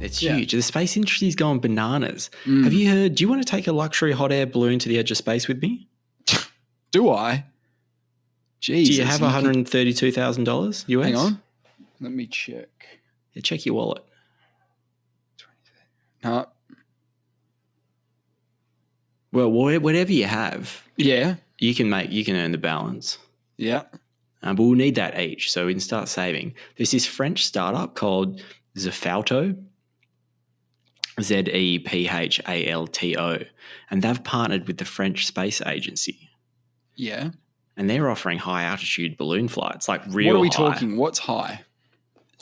It's Yeah. huge. The space industry is going bananas. Have you heard? Do you want to take a luxury hot air balloon to the edge of space with me? Do I? Jesus. Do you have $132,000 US? Hang on. Let me check. Yeah, check your wallet. No. Well, whatever you have, Yeah. you can earn the balance. Yeah. But we'll need that each, so we can start saving. There's this French startup called Zephalto, Zephalto, and they've partnered with the French Space Agency. Yeah. And they're offering high altitude balloon flights, like real high. What are we talking? What's high?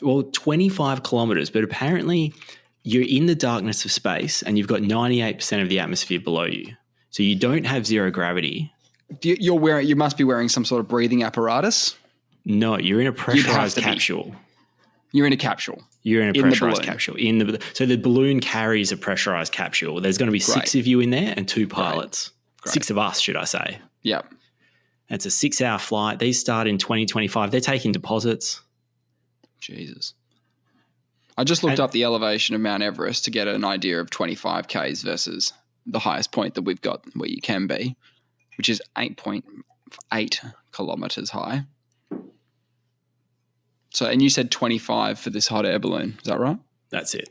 Well, 25 kilometers, but apparently you're in the darkness of space and you've got 98% of the atmosphere below you. So you don't have zero gravity. You must be wearing some sort of breathing apparatus. No, you're in a pressurized capsule. You're in a capsule. You're in a pressurized capsule. So the balloon carries a pressurized capsule. There's going to be 6 of you in there and 2 pilots. Great. 6 of us, should I say. Yep. It's a 6-hour flight. These start in 2025. They're taking deposits. Jesus. I just looked up the elevation of Mount Everest to get an idea of 25 Ks versus the highest point that we've got where you can be, which is 8.8 kilometers high. So, and you said 25 for this hot air balloon. Is that right? That's it.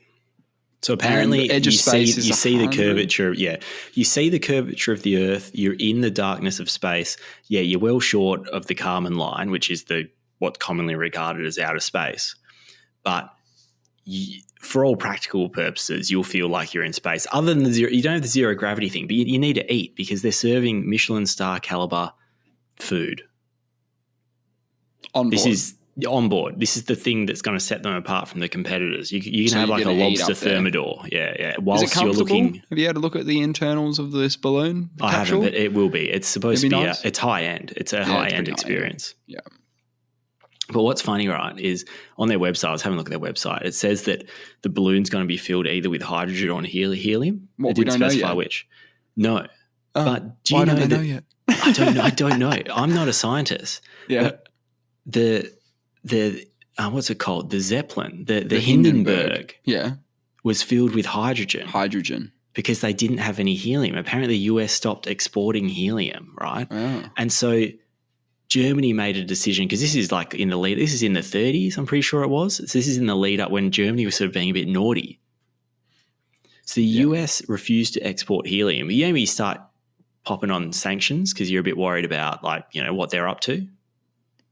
So apparently you see the curvature. Yeah. You see the curvature of the Earth. You're in the darkness of space. Yeah, you're well short of the Kármán line, which is what's commonly regarded as outer space. But for all practical purposes, you'll feel like you're in space. Other than you don't have the zero gravity thing, but you need to eat because they're serving Michelin star caliber food. On board. This is on board. This is the thing that's going to set them apart from the competitors. You can have like a lobster thermidor. Yeah. Whilst you're looking. Have you had a look at the internals of this balloon? I haven't, but it will be. It's supposed to be nice. It's high end. It's a high end experience. Yeah. But what's funny, right, is on their website, I was having a look at their website, it says that the balloon's going to be filled either with hydrogen or helium. What, it didn't specify know yet. which. No. But do you know that? Know yet? I don't know. I'm not a scientist. Yeah. The what's it called? The Zeppelin, the Hindenburg. Yeah. Was filled with hydrogen. Because they didn't have any helium. Apparently the US stopped exporting helium, right? Oh. And so Germany made a decision, because this is like in the lead, this is in the 30s, I'm pretty sure it was. So this is in the lead up when Germany was sort of being a bit naughty. So the US refused to export helium. You start popping on sanctions because you're a bit worried about what they're up to.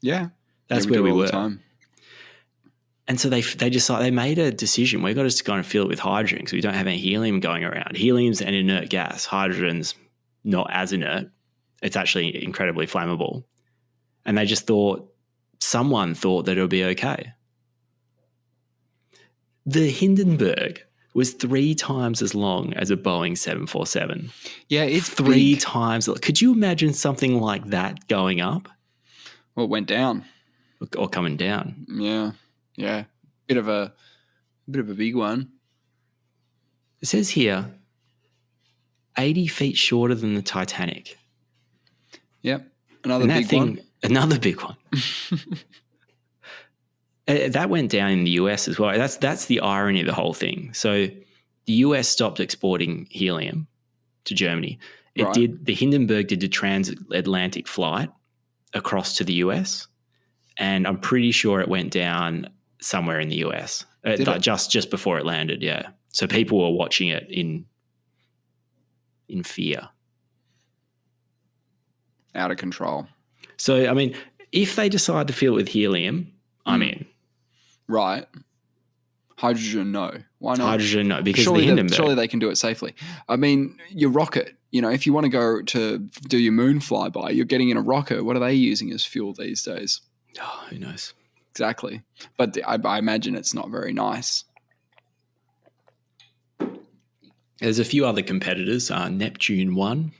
Yeah. That's where we were. And so they made a decision. We've got to kind of fill it with hydrogen because we don't have any helium going around. Helium's an inert gas. Hydrogen's not as inert. It's actually incredibly flammable. And they just someone thought that it would be okay. The Hindenburg was 3 times as long as a Boeing 747. Yeah, it's 3 big. times. Could you imagine something like that going up? Well, it went down. Or coming down. Yeah. Yeah. Bit of a big one. It says here 80 feet shorter than the Titanic. Yep. Another big one. That went down in the US as well. That's the irony of the whole thing. So the US stopped exporting helium to Germany. The Hindenburg did a transatlantic flight across to the US, and I'm pretty sure it went down somewhere in the US just before it landed. Yeah. So people were watching it in fear. Out of control. So, I mean, if they decide to fill it with helium, I'm in. Right. Hydrogen, no. Why not? Hydrogen, no, because the Hindenburg. Surely they can do it safely. I mean, your rocket, if you want to go to do your moon flyby, you're getting in a rocket. What are they using as fuel these days? Oh, who knows? Exactly. But I imagine it's not very nice. There's a few other competitors. Neptune 1.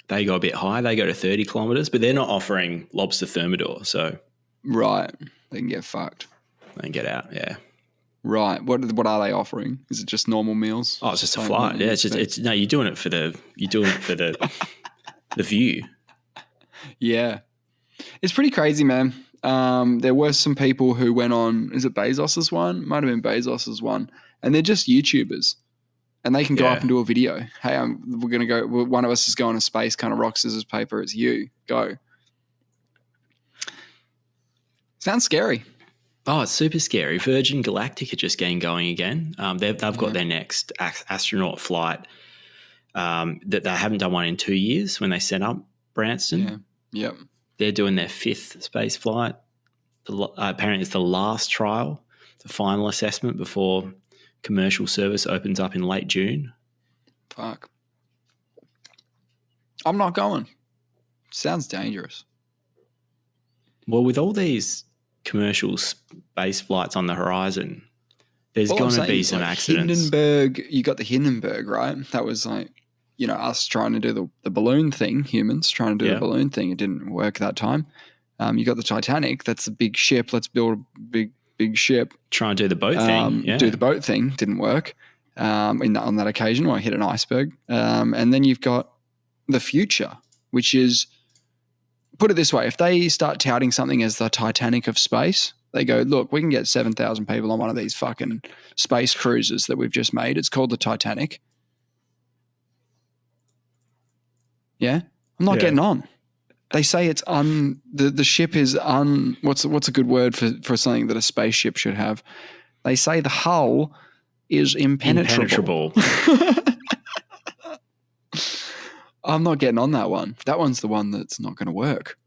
They go a bit high. They go to 30 kilometers, but they're not offering lobster thermidor. So, right, they can get fucked. They can get out. Yeah. Right. What are they offering? Is it just normal meals? Oh, it's just a flight. Yeah. You're doing it for the the view. Yeah. It's pretty crazy, man. There were some people who went on, is it Bezos's one? Might have been Bezos's one. And they're just YouTubers. And they can go up and do a video. Hey, we're going to go, one of us is going to space, kind of rock, scissors, paper. It's you. Go. Sounds scary. Oh, it's super scary. Virgin Galactic are just getting going again. They've got their next astronaut flight that they haven't done one in 2 years when they set up Branston. Yeah. Yep. They're doing their 5th space flight. Apparently it's the last trial, the final assessment before commercial service opens up in late June. Fuck. I'm not going. Sounds dangerous. Well, with all these commercial space flights on the horizon, there's going to be some accidents. Hindenburg, you got the Hindenburg, right? That was like, us trying to do the balloon thing, humans trying to do the balloon thing. It didn't work that time. You got the Titanic. That's a big ship. Let's build a big ship. Try and do the boat thing. Do the boat thing. Didn't work on that occasion when I hit an iceberg. And then you've got the future, which is, put it this way, if they start touting something as the Titanic of space, they go, look, we can get 7,000 people on one of these fucking space cruises that we've just made. It's called the Titanic. Yeah? I'm not getting on. They say it's the ship is what's a good word for something that a spaceship should have? They say the hull is impenetrable. I'm not getting on that one. That one's the one that's not going to work.